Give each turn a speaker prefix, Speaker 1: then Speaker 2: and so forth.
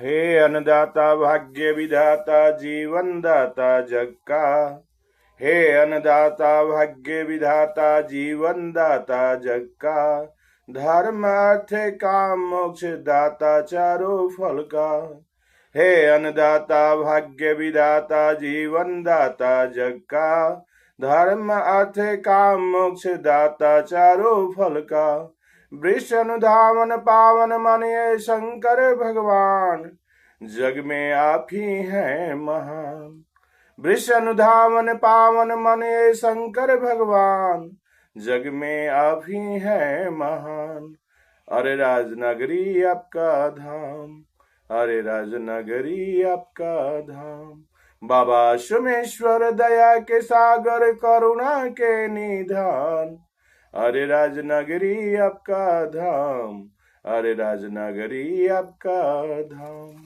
Speaker 1: हे अन्नदाता भाग्य विधाता जीवन दाता जग का। हे अन्नदाता भाग्य विधाता जीवन दाता जग का। धर्म अर्थ काम मोक्ष दाता चारों फल का। हे अन्नदाता भाग्य विधाता जीवन दाता जग का। धर्म अर्थ काम मोक्ष दाता चारों फल का। विष्णु धामन पावन मानिए शंकर भगवान। जग में आप ही हैं महान। विष्णु धामन पावन मानिए शंकर भगवान। जग में आप ही हैं महान। अरे राजनगरी आपका धाम। अरे राजनगरी आपका धाम। बाबा सोमेश्वर दया के सागर करुणा के निधान। अरे राजनगरी आपका धाम। अरे राजनगरी आपका धाम।